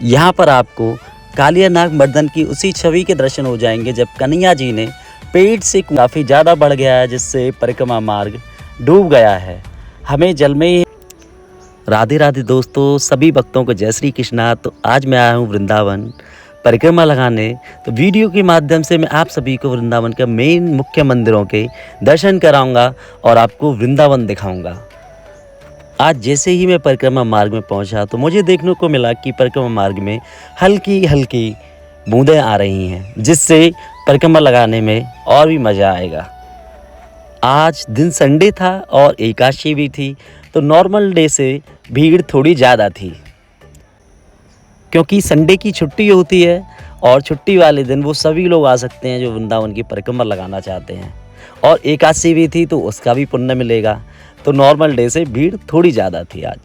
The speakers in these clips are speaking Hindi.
यहाँ पर आपको कालिया नाग मर्दन की उसी छवि के दर्शन हो जाएंगे जब कन्हैया जी ने पेट से काफ़ी ज़्यादा बढ़ गया है, जिससे परिक्रमा मार्ग डूब गया है। हमें जल में ही राधे राधे दोस्तों, सभी भक्तों को जय श्री कृष्णा। तो आज मैं आया हूँ वृंदावन परिक्रमा लगाने। तो वीडियो के माध्यम से मैं आप सभी को वृंदावन के मेन मुख्य मंदिरों के दर्शन कराऊंगा और आपको वृंदावन दिखाऊंगा। आज जैसे ही मैं परिक्रमा मार्ग में पहुंचा तो मुझे देखने को मिला कि परिक्रमा मार्ग में हल्की हल्की बूंदें आ रही हैं, जिससे परिक्रमा लगाने में और भी मज़ा आएगा। आज दिन संडे था और एकादशी भी थी, तो नॉर्मल डे से भीड़ थोड़ी ज़्यादा थी, क्योंकि संडे की छुट्टी होती है और छुट्टी वाले दिन वो सभी लोग आ सकते हैं जो वृंदावन की परिक्रमा लगाना चाहते हैं। और एकादशी भी थी तो उसका भी पुण्य मिलेगा, तो नॉर्मल डे से भीड़ थोड़ी ज़्यादा थी आज।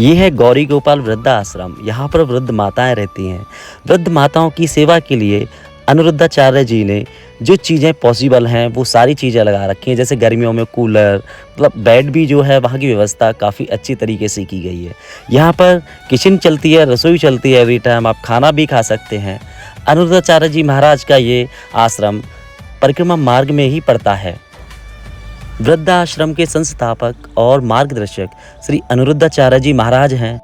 ये है गौरी गोपाल वृद्धा आश्रम। यहाँ पर वृद्ध माताएं रहती हैं। वृद्ध माताओं की सेवा के लिए अनिरुद्धाचार्य जी ने जो चीज़ें पॉसिबल हैं वो सारी चीज़ें लगा रखी हैं। जैसे गर्मियों में कूलर, मतलब बेड भी जो है वहाँ की व्यवस्था काफ़ी अच्छी तरीके से की गई है। यहाँ पर किचन चलती है, रसोई चलती है, एवरी टाइम आप खाना भी खा सकते हैं। अनिरुद्धाचार्य जी महाराज का ये आश्रम परिक्रमा मार्ग में ही पड़ता है। वृद्धाश्रम के संस्थापक और मार्गदर्शक श्री अनिरुद्धाचार्य जी महाराज हैं।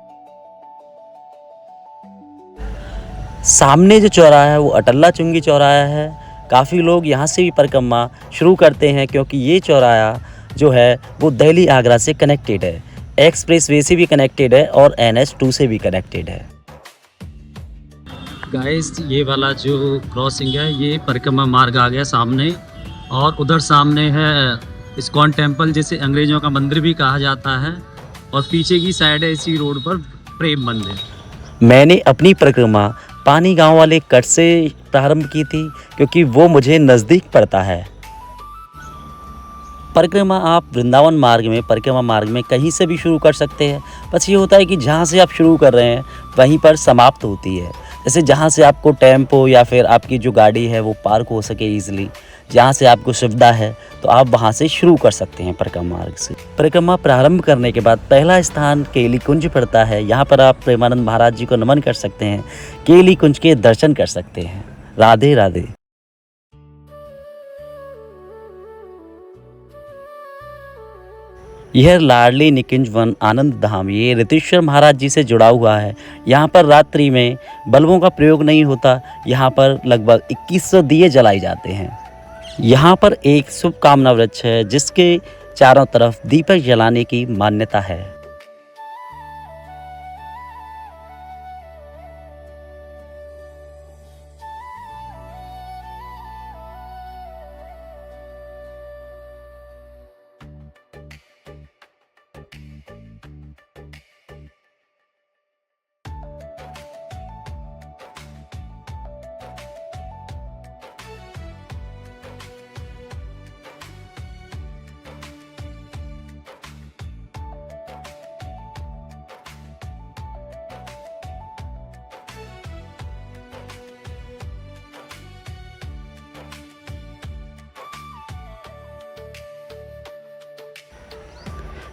सामने जो चौराहा है वो अटल्ला चुंगी चौराहा है। काफ़ी लोग यहाँ से भी परिक्रमा शुरू करते हैं, क्योंकि ये चौराहा जो है वो दिल्ली आगरा से कनेक्टेड है, एक्सप्रेस वे से भी कनेक्टेड है और NH2 से भी कनेक्टेड है। गाइस, ये वाला जो क्रॉसिंग है ये परिक्रमा मार्ग आ गया सामने, और उधर सामने है इस्कॉन टेम्पल, जिसे अंग्रेजों का मंदिर भी कहा जाता है, और पीछे की साइड है इसी रोड पर प्रेम मंदिर। मैंने अपनी परिक्रमा पानी गांव वाले कट से प्रारंभ की थी, क्योंकि वो मुझे नज़दीक पड़ता है। परिक्रमा आप वृंदावन मार्ग में, परिक्रमा मार्ग में कहीं से भी शुरू कर सकते हैं। बस ये होता है कि जहाँ से आप शुरू कर रहे हैं वहीं पर समाप्त होती है। जैसे जहाँ से आपको टेम्पो या फिर आपकी जो गाड़ी है वो पार्क हो सके ईजिली, जहाँ से आपको सुविधा है तो आप वहाँ से शुरू कर सकते हैं परिक्रमा मार्ग से। परिक्रमा प्रारंभ करने के बाद पहला स्थान केली कुंज पड़ता है। यहाँ पर आप प्रेमानंद महाराज जी को नमन कर सकते हैं, केली कुंज के दर्शन कर सकते हैं। राधे राधे। यह लाडली निकुंज वन आनंद धाम, ये ऋतेश्वर महाराज जी से जुड़ा हुआ है। यहाँ पर रात्रि में बल्बों का प्रयोग नहीं होता। यहाँ पर लगभग 2100 दिए जलाए जाते हैं। यहाँ पर एक शुभकामना वृक्ष है जिसके चारों तरफ दीपक जलाने की मान्यता है।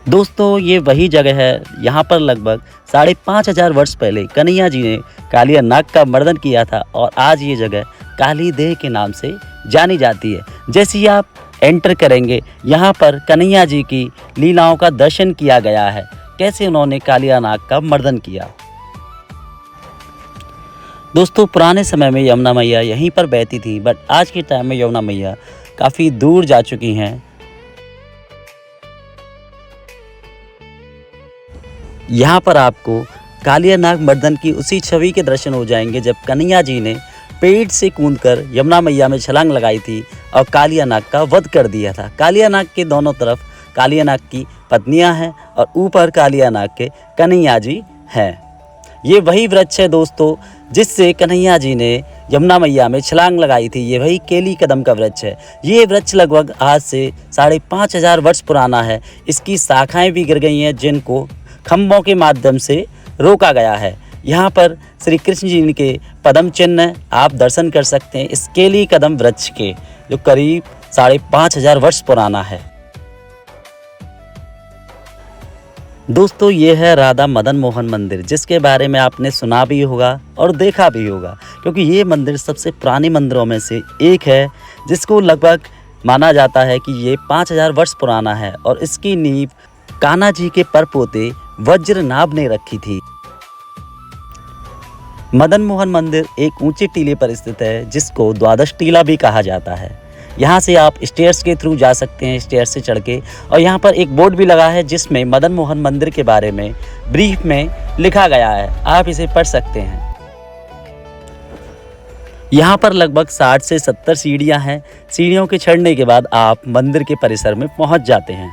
दोस्तों, ये वही जगह है। यहाँ पर लगभग 5500 वर्ष पहले कन्हैया जी ने कालिया नाग का मर्दन किया था, और आज ये जगह काली देह के नाम से जानी जाती है। जैसे ही आप एंटर करेंगे, यहाँ पर कन्हैया जी की लीलाओं का दर्शन किया गया है, कैसे उन्होंने कालिया नाग का मर्दन किया। दोस्तों, पुराने समय में यमुना मैया यहीं पर बहती थी, बट आज के टाइम में यमुना मैया काफ़ी दूर जा चुकी हैं। यहाँ पर आपको कालिया नाग मर्दन की उसी छवि के दर्शन हो जाएंगे जब कन्हैया जी ने पेट से कूदकर यमुना मैया में छलांग लगाई थी और कालिया नाग का वध कर दिया था। कालिया नाग के दोनों तरफ कालिया नाग की पत्नियां हैं और ऊपर कालिया नाग के कन्हैया जी हैं। ये वही वृक्ष है दोस्तों जिससे कन्हैया जी ने यमुना मैया में छलांग लगाई थी। ये वही केली कदम का वृक्ष है। ये वृक्ष लगभग आज से 5,500 वर्ष पुराना है। इसकी शाखाएं भी गिर गई हैं जिनको खंभों के माध्यम से रोका गया है। यहाँ पर श्री कृष्ण जी के पदम चिन्ह आप दर्शन कर सकते हैं इस केली कदम वृक्ष के, जो करीब 5,500 वर्ष पुराना है। दोस्तों ये है राधा मदन मोहन मंदिर, जिसके बारे में आपने सुना भी होगा और देखा भी होगा, क्योंकि ये मंदिर सबसे पुराने मंदिरों में से एक है, जिसको लगभग माना जाता है कि ये 5,000 वर्ष पुराना है और इसकी नींव कान्हा जी के परपोते वज्रनाभ ने रखी थी। मदन मोहन मंदिर एक ऊंचे टीले पर स्थित है जिसको द्वादश टीला भी कहा जाता है। यहाँ से आप स्टेयर्स के थ्रू जा सकते हैं, स्टेयर्स से चढ़ के, और यहाँ पर एक बोर्ड भी लगा है जिसमें मदन मोहन मंदिर के बारे में ब्रीफ में लिखा गया है, आप इसे पढ़ सकते हैं। यहाँ पर लगभग 60 से 70 सीढ़ियाँ हैं। सीढ़ियों के चढ़ने के बाद आप मंदिर के परिसर में पहुँच जाते हैं।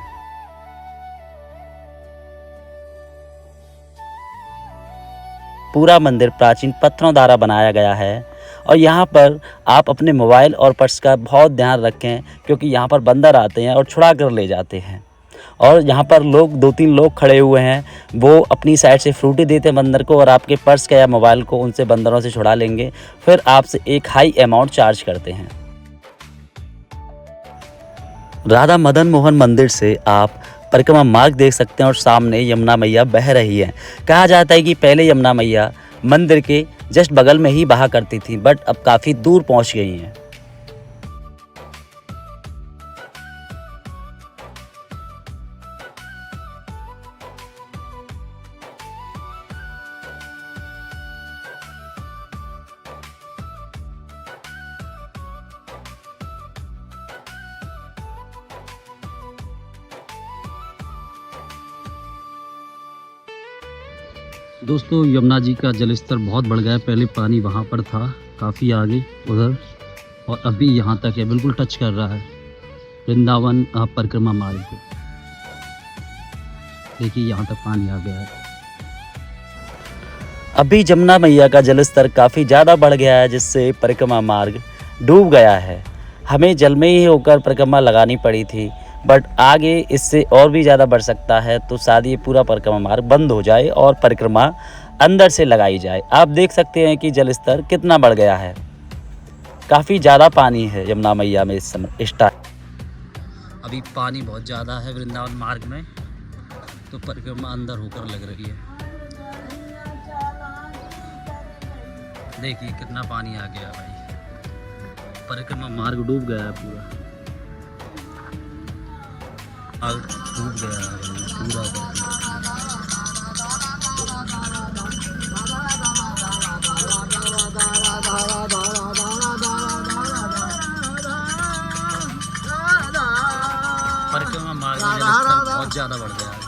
पूरा मंदिर प्राचीन पत्थरों द्वारा बनाया गया है और यहाँ पर आप अपने मोबाइल और पर्स का बहुत ध्यान रखें, क्योंकि यहाँ पर बंदर आते हैं और छुड़ा कर ले जाते हैं। और यहाँ पर 2-3 लोग खड़े हुए हैं, वो अपनी साइड से फ्रूटी देते हैं बंदर को और आपके पर्स का या मोबाइल को उनसे बंदरों से छुड़ा लेंगे, फिर आपसे एक हाई अमाउंट चार्ज करते हैं। राधा मदन मोहन मंदिर से आप परिक्रमा मार्ग देख सकते हैं और सामने यमुना मैया बह रही है। कहा जाता है कि पहले यमुना मैया मंदिर के जस्ट बगल में ही बहा करती थी, बट अब काफ़ी दूर पहुंच गई हैं। दोस्तों यमुना जी का जलस्तर बहुत बढ़ गया है। पहले पानी वहाँ पर था काफ़ी आगे उधर, और अभी यहाँ तक है, बिल्कुल टच कर रहा है वृंदावन परिक्रमा मार्ग को। देखिए यहाँ तक पानी आ गया है। अभी यमुना मैया का जलस्तर काफ़ी ज़्यादा बढ़ गया है, जिससे परिक्रमा मार्ग डूब गया है। हमें जल में ही होकर परिक्रमा लगानी पड़ी थी, बट आगे इससे और भी ज़्यादा बढ़ सकता है, तो शायद ये पूरा परिक्रमा मार्ग बंद हो जाए और परिक्रमा अंदर से लगाई जाए। आप देख सकते हैं कि जलस्तर कितना बढ़ गया है। काफ़ी ज़्यादा पानी है यमुना मैया में इस समय इस टाइम। अभी पानी बहुत ज़्यादा है वृंदावन मार्ग में, तो परिक्रमा अंदर होकर लग रही है। देखिए कितना पानी आ गया भाई, परिक्रमा मार्ग डूब गया है पूरा, डूब गया है पूरा। परिक्रमा मार्ग में जलस्तर बहुत ज़्यादा बढ़ गया है।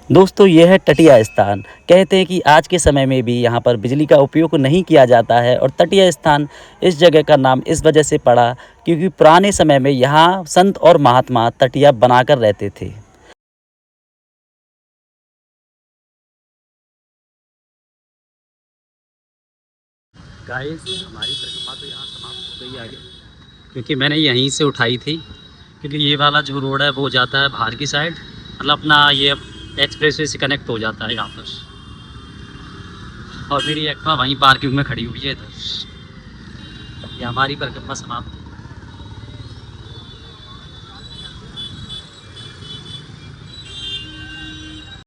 दोस्तों यह है टटिया स्थान। कहते हैं कि आज के समय में भी यहाँ पर बिजली का उपयोग नहीं किया जाता है और तटीय स्थान इस जगह का नाम इस वजह से पड़ा क्योंकि पुराने समय में यहाँ संत और महात्मा तटिया बनाकर रहते थे। गाइस हमारी परिक्रमा तो यहाँ समाप्त हो गई आगे, क्योंकि मैंने यहीं से उठाई थी, क्योंकि ये वाला जो रोड है वो जाता है बाहर की साइड, मतलब अपना ये एक्सप्रेसवे से कनेक्ट हो जाता है यहाँ पर। और मेरी एक्टिवा वहीं पार्किंग में खड़ी हुई है इधर। ये हमारी परिक्रमा समाप्त